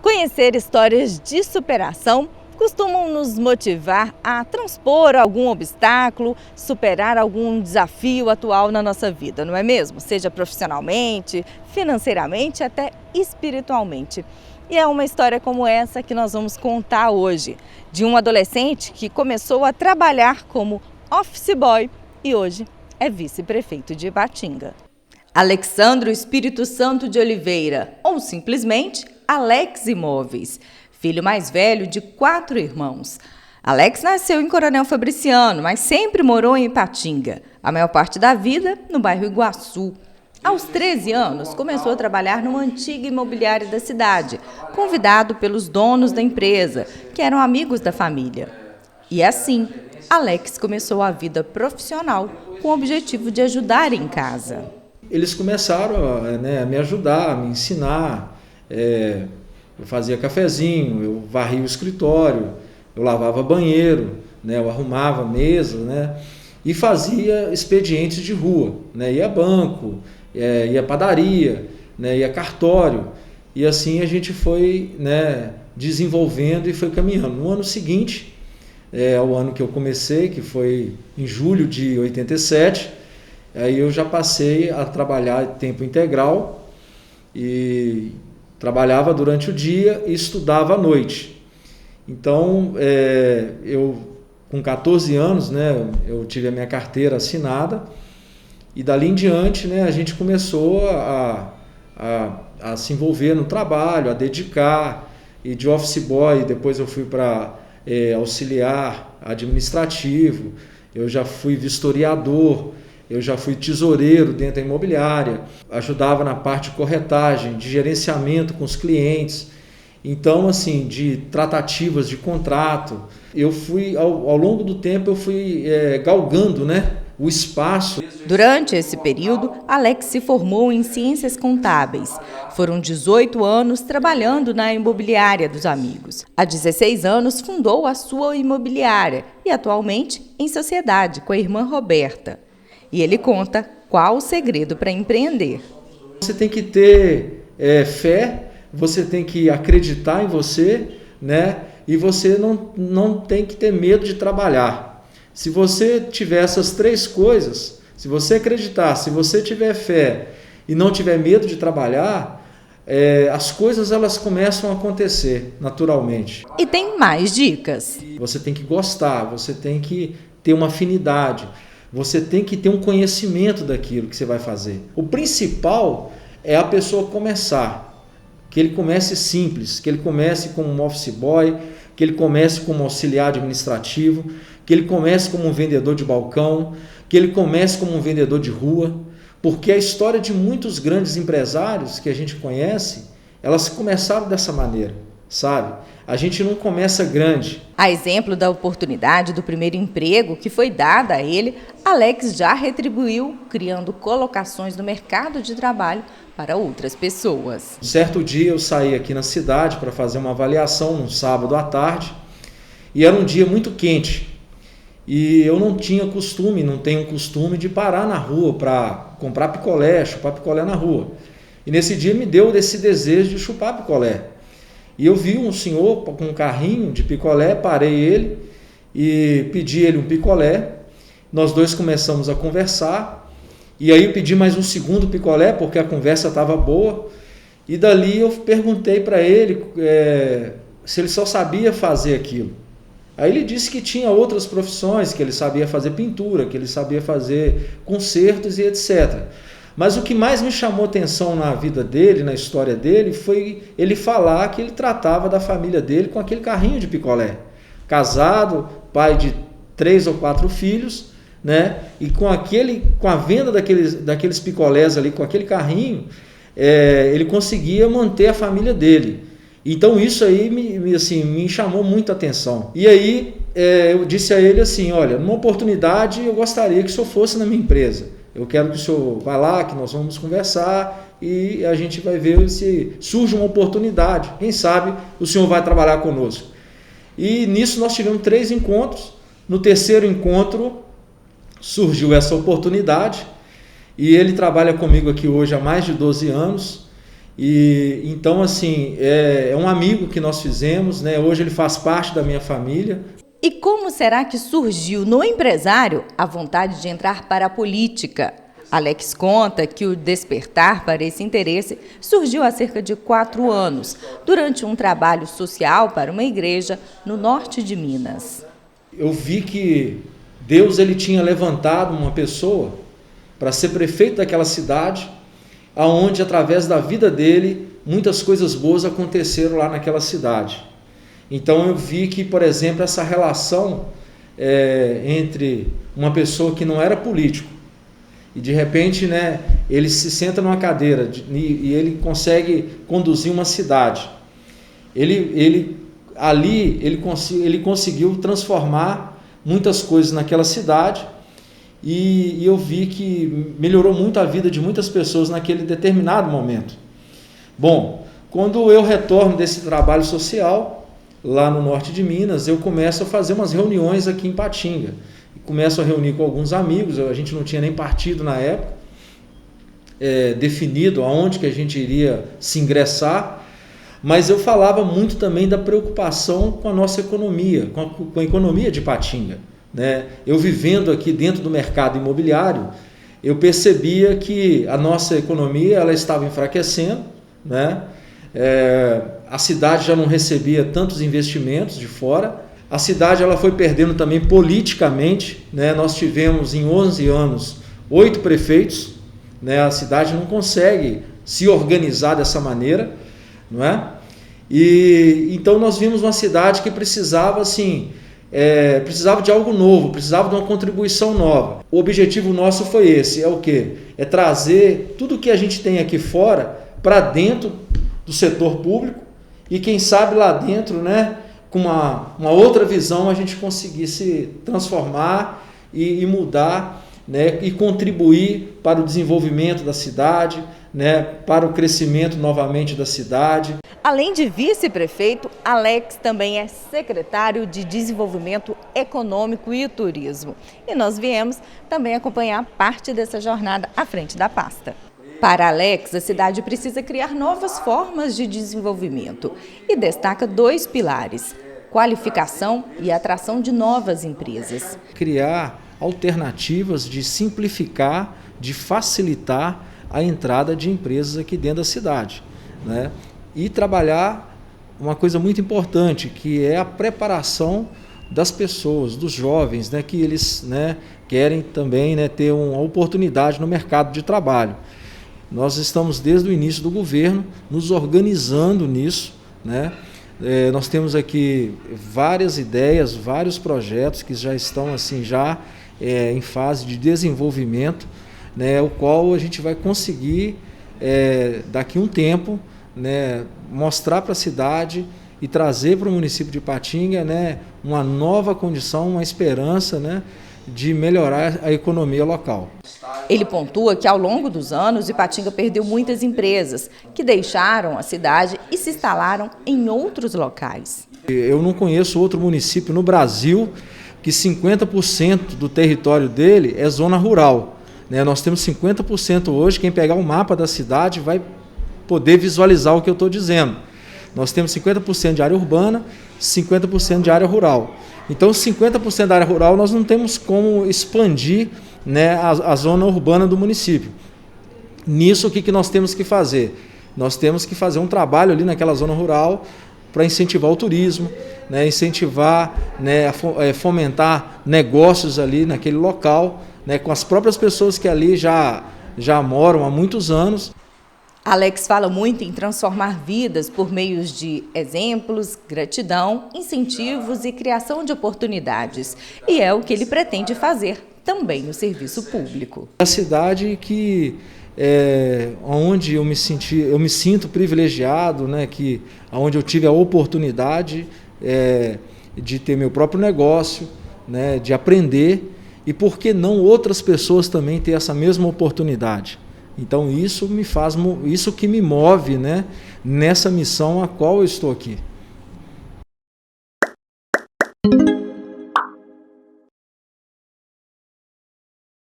Conhecer histórias de superação costumam nos motivar a transpor algum obstáculo, superar algum desafio atual na nossa vida, não é mesmo? Seja profissionalmente, financeiramente, até espiritualmente. E é uma história como essa que nós vamos contar hoje, de um adolescente que começou a trabalhar como office boy e hoje é vice-prefeito de Ipatinga. Alexandro Espírito Santo de Oliveira, ou simplesmente Alex Imóveis, filho mais velho de 4 irmãos. Alex nasceu em Coronel Fabriciano, mas sempre morou em Ipatinga, a maior parte da vida no bairro Iguaçu. Aos 13 anos, começou a trabalhar numa antiga imobiliária da cidade, convidado pelos donos da empresa, que eram amigos da família. E assim, Alex começou a vida profissional com o objetivo de ajudar em casa. Eles começaram a me ajudar, a me ensinar. Eu fazia cafezinho, eu varria o escritório, eu lavava banheiro, eu arrumava mesa, e fazia expedientes de rua, ia a banco, ia a padaria, ia a cartório, e assim a gente foi desenvolvendo e foi caminhando. No ano seguinte, ao ano que eu comecei, que foi em julho de 87, aí eu já passei a trabalhar em tempo integral e trabalhava durante o dia e estudava à noite. Então, eu com 14 anos, eu tive a minha carteira assinada e dali em diante, a gente começou a se envolver no trabalho, a dedicar, e de office boy, depois eu fui para auxiliar administrativo, eu já fui vistoriador, eu já fui tesoureiro dentro da imobiliária, ajudava na parte de corretagem, de gerenciamento com os clientes. Então, assim, de tratativas de contrato, eu fui, ao longo do tempo, eu fui galgando, o espaço. Durante esse período, Alex se formou em Ciências Contábeis. Foram 18 anos trabalhando na imobiliária dos amigos. Há 16 anos fundou a sua imobiliária e atualmente em sociedade com a irmã Roberta. E ele conta qual o segredo para empreender. Você tem que ter fé, você tem que acreditar em você, e você não tem que ter medo de trabalhar. Se você tiver essas 3 coisas, se você acreditar, se você tiver fé e não tiver medo de trabalhar, as coisas elas começam a acontecer naturalmente. E tem mais dicas. Você tem que gostar, você tem que ter uma afinidade. Você tem que ter um conhecimento daquilo que você vai fazer. O principal é a pessoa começar, que ele comece simples, que ele comece como um office boy, que ele comece como auxiliar administrativo, que ele comece como um vendedor de balcão, que ele comece como um vendedor de rua, porque a história de muitos grandes empresários que a gente conhece, elas começaram dessa maneira, sabe? A gente não começa grande. A exemplo da oportunidade do primeiro emprego que foi dada a ele, Alex já retribuiu, criando colocações no mercado de trabalho para outras pessoas. Certo dia eu saí aqui na cidade para fazer uma avaliação num sábado à tarde e era um dia muito quente. E eu não tenho costume de parar na rua para comprar picolé, chupar picolé na rua. E nesse dia me deu esse desejo de chupar picolé. E eu vi um senhor com um carrinho de picolé, parei ele e pedi ele um picolé. Nós dois começamos a conversar e aí eu pedi mais um segundo picolé porque a conversa estava boa. E dali eu perguntei para ele se ele só sabia fazer aquilo. Aí ele disse que tinha outras profissões, que ele sabia fazer pintura, que ele sabia fazer concertos e etc. Mas o que mais me chamou atenção na vida dele, na história dele, foi ele falar que ele tratava da família dele com aquele carrinho de picolé. Casado, pai de 3 ou 4 filhos, e com a venda daqueles picolés ali, com aquele carrinho, ele conseguia manter a família dele. Então isso aí me chamou muito a atenção. E aí eu disse a ele assim, olha, numa oportunidade eu gostaria que o senhor fosse na minha empresa. Eu quero que o senhor vá lá, que nós vamos conversar e a gente vai ver se surge uma oportunidade. Quem sabe o senhor vai trabalhar conosco. E nisso nós tivemos 3 encontros. No terceiro encontro surgiu essa oportunidade e ele trabalha comigo aqui hoje há mais de 12 anos E então, assim, é um amigo que nós fizemos, né? Hoje ele faz parte da minha família. E como será que surgiu no empresário a vontade de entrar para a política? Alex conta que o despertar para esse interesse surgiu há cerca de 4 anos, durante um trabalho social para uma igreja no norte de Minas. Eu vi que Deus ele tinha levantado uma pessoa para ser prefeito daquela cidade, aonde através da vida dele muitas coisas boas aconteceram lá naquela cidade. Então eu vi que, por exemplo, essa relação entre uma pessoa que não era político e de repente, né, ele se senta numa cadeira e ele consegue conduzir uma cidade. Ele conseguiu transformar muitas coisas naquela cidade e eu vi que melhorou muito a vida de muitas pessoas naquele determinado momento. Bom, quando eu retorno desse trabalho social lá no norte de Minas, eu começo a fazer umas reuniões aqui em Ipatinga. Começo a reunir com alguns amigos, a gente não tinha nem partido na época, definido aonde que a gente iria se ingressar, mas eu falava muito também da preocupação com a nossa economia, com a economia de Ipatinga, né? Eu vivendo aqui dentro do mercado imobiliário, eu percebia que a nossa economia ela estava enfraquecendo, né? A cidade já não recebia tantos investimentos de fora. A cidade ela foi perdendo também politicamente, né? Nós tivemos em 11 anos 8 prefeitos, né? A cidade não consegue se organizar dessa maneira, não é? E então nós vimos uma cidade que precisava assim, precisava de algo novo, precisava de uma contribuição nova. O objetivo nosso foi esse, é o quê? É trazer tudo que a gente tem aqui fora para dentro do setor público e quem sabe lá dentro, né? Com uma outra visão a gente conseguisse transformar e mudar, né, e contribuir para o desenvolvimento da cidade, né, para o crescimento novamente da cidade. Além de vice-prefeito, Alex também é secretário de Desenvolvimento Econômico e Turismo. E nós viemos também acompanhar parte dessa jornada à frente da pasta. Para Alex, a cidade precisa criar novas formas de desenvolvimento e destaca 2 pilares: qualificação e atração de novas empresas. Criar alternativas de simplificar, de facilitar a entrada de empresas aqui dentro da cidade, né? E trabalhar uma coisa muito importante, que é a preparação das pessoas, dos jovens, né? Que eles, né, querem também, né, ter uma oportunidade no mercado de trabalho. Nós estamos desde o início do governo nos organizando nisso, né? Nós temos aqui várias ideias, vários projetos que já estão assim em fase de desenvolvimento, né? O qual a gente vai conseguir daqui a um tempo, né, mostrar para a cidade e trazer para o município de Ipatinga, né, uma nova condição, uma esperança, né, de melhorar a economia local. Ele pontua que ao longo dos anos Ipatinga perdeu muitas empresas que deixaram a cidade e se instalaram em outros locais. Eu não conheço outro município no Brasil que 50% do território dele é zona rural, né? Nós temos 50% hoje, quem pegar o mapa da cidade vai poder visualizar o que eu estou dizendo. Nós temos 50% de área urbana, 50% de área rural. Então, 50% da área rural nós não temos como expandir, né, a zona urbana do município. Nisso, o que nós temos que fazer? Nós temos que fazer um trabalho ali naquela zona rural para incentivar o turismo, né, incentivar, né, fomentar negócios ali naquele local, né, com as próprias pessoas que ali já moram há muitos anos. Alex fala muito em transformar vidas por meio de exemplos, gratidão, incentivos e criação de oportunidades. E é o que ele pretende fazer também no serviço público. A cidade onde eu me sinto privilegiado, né, onde eu tive a oportunidade de ter meu próprio negócio, né, de aprender, e por que não outras pessoas também ter essa mesma oportunidade? Então isso que me move, né, nessa missão a qual eu estou aqui.